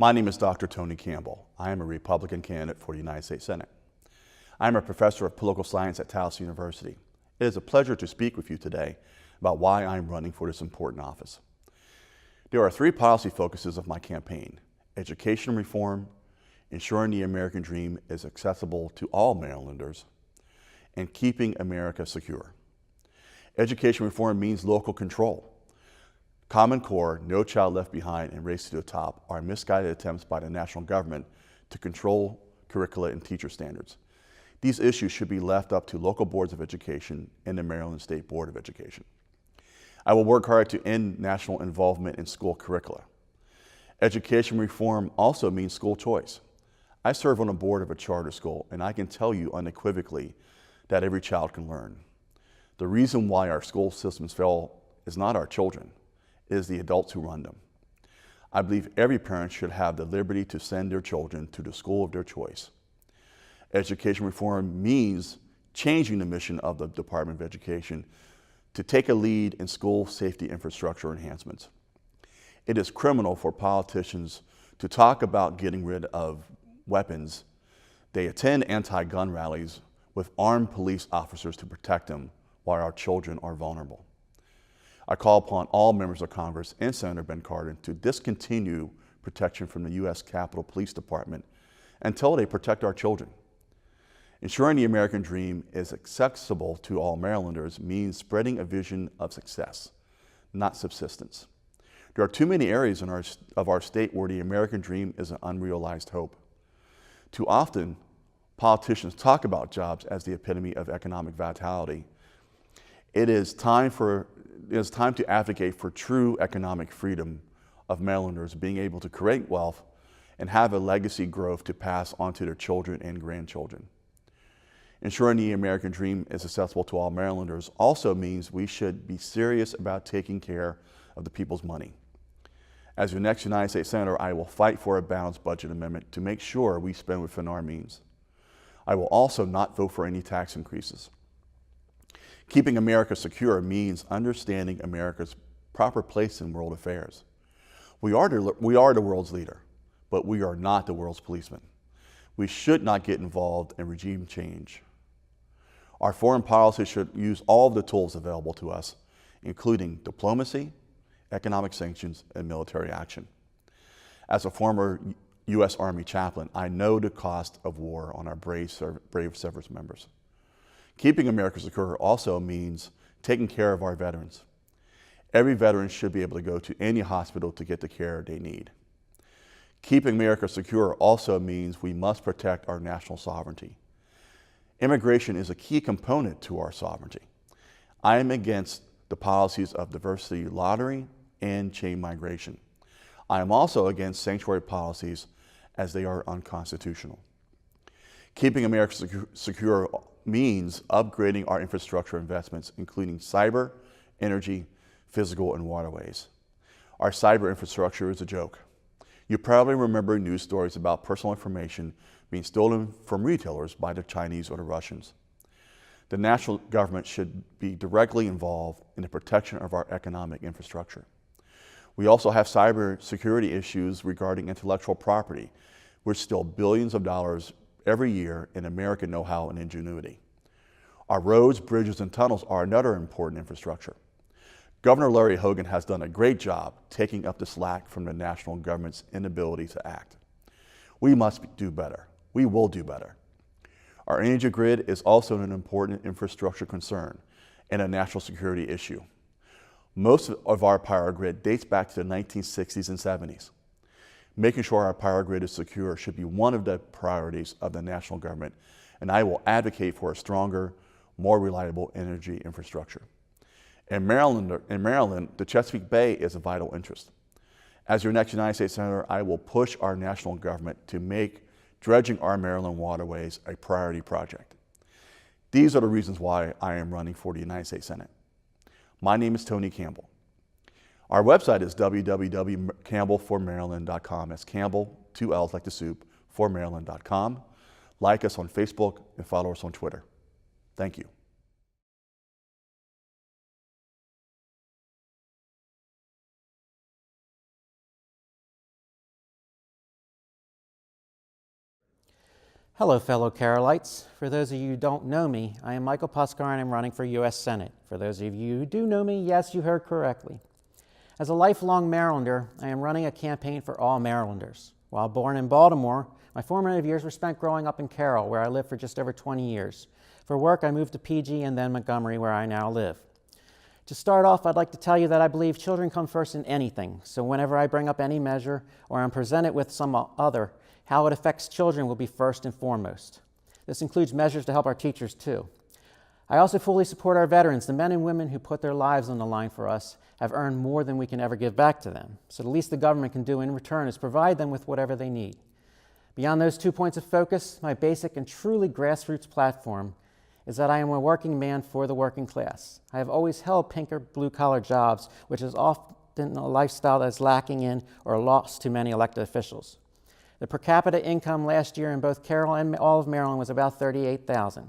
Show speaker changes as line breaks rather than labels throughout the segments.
My name is Dr. Tony Campbell. I am a Republican candidate for the United States Senate. I am a professor of political science at Taos University. It is a pleasure to speak with you today about why I am running for this important office. There are three policy focuses of my campaign: education reform, ensuring the American dream is accessible to all Marylanders, and keeping America secure. Education reform means local control. Common Core, No Child Left Behind, and Race to the Top are misguided attempts by the national government to control curricula and teacher standards. These issues should be left up to local boards of education and the Maryland State Board of Education. I will work hard to end national involvement in school curricula. Education reform also means school choice. I serve on a board of a charter school, and I can tell you unequivocally that every child can learn. The reason why our school systems fail is not our children, it is the adults who run them. I believe every parent should have the liberty to send their children to the school of their choice. Education reform means changing the mission of the Department of Education to take a lead in school safety infrastructure enhancements. It is criminal for politicians to talk about getting rid of weapons. They attend anti-gun rallies with armed police officers to protect them while our children are vulnerable. I call upon all members of Congress and Senator Ben Cardin to discontinue protection from the U.S. Capitol Police Department until they protect our children. Ensuring the American dream is accessible to all Marylanders means spreading a vision of success, not subsistence. There are too many areas of our state where the American dream is an unrealized hope. Too often, politicians talk about jobs as the epitome of economic vitality. It is time to advocate for true economic freedom of Marylanders being able to create wealth and have a legacy growth to pass on to their children and grandchildren. Ensuring the American dream is accessible to all Marylanders also means we should be serious about taking care of the people's money. As your next United States Senator, I will fight for a balanced budget amendment to make sure we spend within our means. I will also not vote for any tax increases. Keeping America secure means understanding America's proper place in world affairs. We are the world's leader, but we are not the world's policeman. We should not get involved in regime change. Our foreign policy should use all of the tools available to us, including diplomacy, economic sanctions, and military action. As a former U.S. Army chaplain, I know the cost of war on our brave service members. Keeping America secure also means taking care of our veterans. Every veteran should be able to go to any hospital to get the care they need. Keeping America secure also means we must protect our national sovereignty. Immigration is a key component to our sovereignty. I am against the policies of diversity lottery and chain migration. I am also against sanctuary policies as they are unconstitutional. Keeping America secure means upgrading our infrastructure investments, including cyber, energy, physical, and waterways. Our cyber infrastructure is a joke. You probably remember news stories about personal information being stolen from retailers by the Chinese or the Russians. The national government should be directly involved in the protection of our economic infrastructure. We also have cybersecurity issues regarding intellectual property, which steal billions of dollars every year in American know-how and ingenuity. Our roads, bridges, and tunnels are another important infrastructure. Governor Larry Hogan has done a great job taking up the slack from the national government's inability to act. We must do better. We will do better. Our energy grid is also an important infrastructure concern and a national security issue. Most of our power grid dates back to the 1960s and 70s. Making sure our power grid is secure should be one of the priorities of the national government, and I will advocate for a stronger, more reliable energy infrastructure. In Maryland, the Chesapeake Bay is a vital interest. As your next United States Senator, I will push our national government to make dredging our Maryland waterways a priority project. These are the reasons why I am running for the United States Senate. My name is Tony Campbell. Our website is www.campbellformaryland.com. That's Campbell, 2 L's like the soup, formaryland.com. Like us on Facebook and follow us on Twitter. Thank you.
Hello, fellow Carrollites. For those of you who don't know me, I am Michael Puskar and I'm running for U.S. Senate. For those of you who do know me, yes, you heard correctly. As a lifelong Marylander, I am running a campaign for all Marylanders. While born in Baltimore, my formative years were spent growing up in Carroll, where I lived for just over 20 years. For work, I moved to PG and then Montgomery, where I now live. To start off, I'd like to tell you that I believe children come first in anything. So whenever I bring up any measure or I'm presented with some other, how it affects children will be first and foremost. This includes measures to help our teachers too. I also fully support our veterans. The men and women who put their lives on the line for us have earned more than we can ever give back to them. So the least the government can do in return is provide them with whatever they need. Beyond those 2 points of focus, my basic and truly grassroots platform is that I am a working man for the working class. I have always held pink or blue-collar jobs, which is often a lifestyle that is lacking in or lost to many elected officials. The per capita income last year in both Carroll and all of Maryland was about $38,000.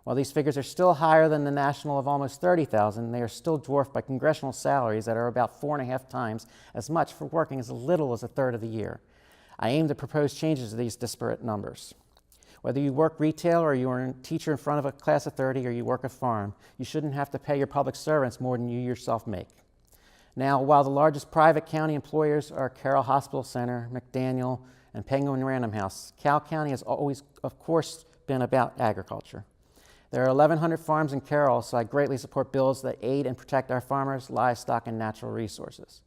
While these figures are still higher than the national of almost $30,000, they are still dwarfed by congressional salaries that are about 4.5 times as much for working as little as a third of the year. I aim to propose changes to these disparate numbers. Whether you work retail or you are a teacher in front of a class of 30 or you work a farm, you shouldn't have to pay your public servants more than you yourself make. Now, while the largest private county employers are Carroll Hospital Center, McDaniel, and Penguin Random House, Carroll County has always, of course, been about agriculture. There are 1,100 farms in Carroll, so I greatly support bills that aid and protect our farmers, livestock, and natural resources.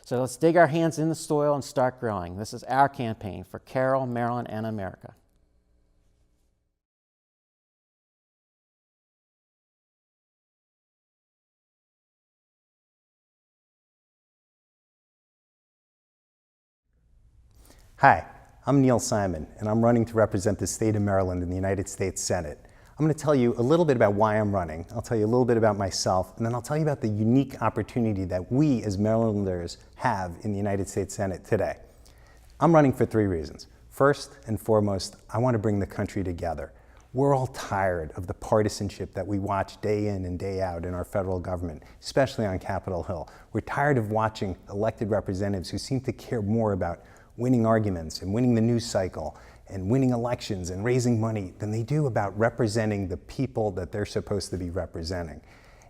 So let's dig our hands in the soil and start growing. This is our campaign for Carroll, Maryland, and America.
Hi, I'm Neil Simon, and I'm running to represent the state of Maryland in the United States Senate. I'm going to tell you a little bit about why I'm running. I'll tell you a little bit about myself, and then I'll tell you about the unique opportunity that we as Marylanders have in the United States Senate today. I'm running for 3 reasons. First and foremost, I want to bring the country together. We're all tired of the partisanship that we watch day in and day out in our federal government, especially on Capitol Hill. We're tired of watching elected representatives who seem to care more about winning arguments and winning the news cycle and winning elections and raising money than they do about representing the people that they're supposed to be representing.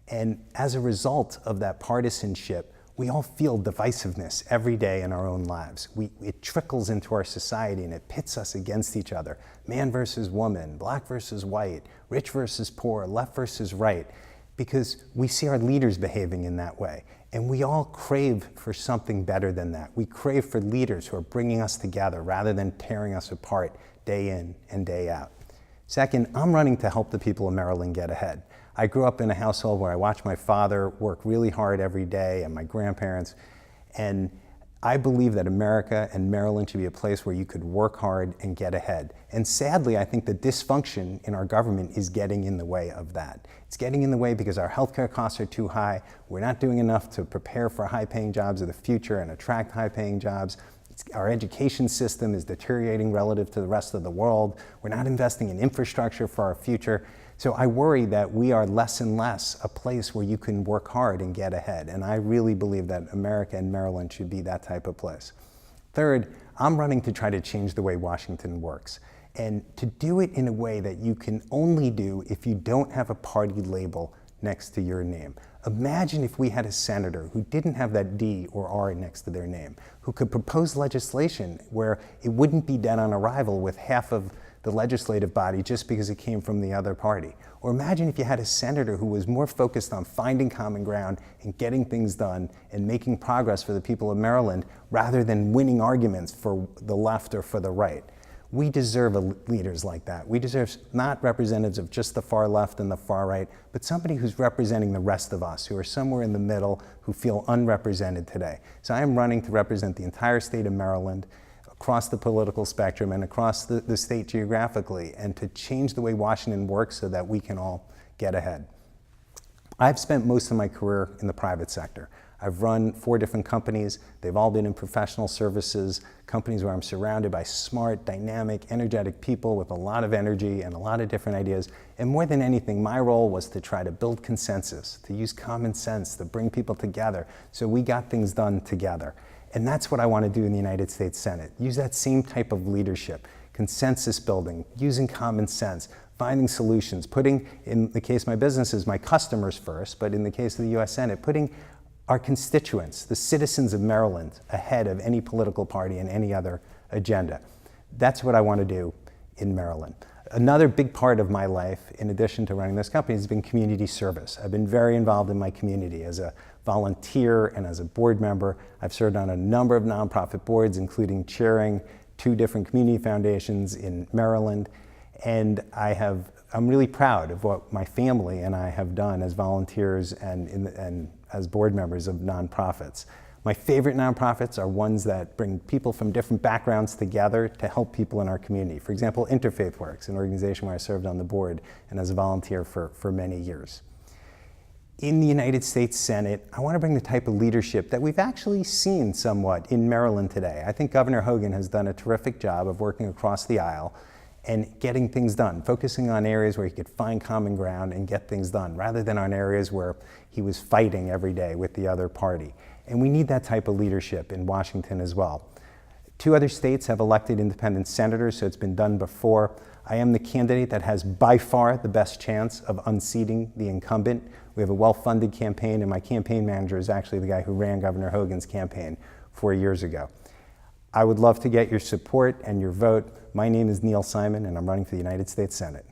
And as a result of that partisanship, we all feel divisiveness every day in our own lives. It trickles into our society and it pits us against each other. Man versus woman, black versus white, rich versus poor, left versus right, because we see our leaders behaving in that way. And we all crave for something better than that. We crave for leaders who are bringing us together rather than tearing us apart day in and day out. Second, I'm running to help the people of Maryland get ahead. I grew up in a household where I watched my father work really hard every day and my grandparents, and I believe that America and Maryland should be a place where you could work hard and get ahead. And sadly, I think the dysfunction in our government is getting in the way of that. It's getting in the way because our healthcare costs are too high. We're not doing enough to prepare for high-paying jobs of the future and attract high-paying jobs. Our education system is deteriorating relative to the rest of the world. We're not investing in infrastructure for our future. So I worry that we are less and less a place where you can work hard and get ahead. And I really believe that America and Maryland should be that type of place. Third, I'm running to try to change the way Washington works, and to do it in a way that you can only do if you don't have a party label next to your name. Imagine if we had a senator who didn't have that D or R next to their name, who could propose legislation where it wouldn't be dead on arrival with half of the legislative body just because it came from the other party. Or imagine if you had a senator who was more focused on finding common ground and getting things done and making progress for the people of Maryland rather than winning arguments for the left or for the right. We deserve leaders like that. We deserve not representatives of just the far left and the far right, but somebody who's representing the rest of us, who are somewhere in the middle, who feel unrepresented today. So I am running to represent the entire state of Maryland, across the political spectrum and across the state geographically, and to change the way Washington works so that we can all get ahead. I've spent most of my career in the private sector. I've run 4 different companies. They've all been in professional services, companies where I'm surrounded by smart, dynamic, energetic people with a lot of energy and a lot of different ideas. And more than anything, my role was to try to build consensus, to use common sense, to bring people together so we got things done together. And that's what I want to do in the United States Senate. Use that same type of leadership. consensus building, using common sense, finding solutions, putting, in the case of my businesses, my customers first, but in the case of the U.S. Senate, putting our constituents, the citizens of Maryland, ahead of any political party and any other agenda. That's what I want to do in Maryland. Another big part of my life, in addition to running this company, has been community service. I've been very involved in my community as a volunteer and as a board member. I've served on a number of nonprofit boards, including chairing 2 different community foundations in Maryland. And I'm really proud of what my family and I have done as volunteers and as board members of nonprofits. My favorite nonprofits are ones that bring people from different backgrounds together to help people in our community. For example, Interfaith Works, an organization where I served on the board and as a volunteer for many years. In the United States Senate, I want to bring the type of leadership that we've actually seen somewhat in Maryland today. I think Governor Hogan has done a terrific job of working across the aisle and getting things done, focusing on areas where he could find common ground and get things done, rather than on areas where he was fighting every day with the other party. And we need that type of leadership in Washington as well. 2 other states have elected independent senators, so it's been done before. I am the candidate that has by far the best chance of unseating the incumbent. We have a well-funded campaign, and my campaign manager is actually the guy who ran Governor Hogan's campaign 4 years ago. I would love to get your support and your vote. My name is Neil Simon, and I'm running for the United States Senate.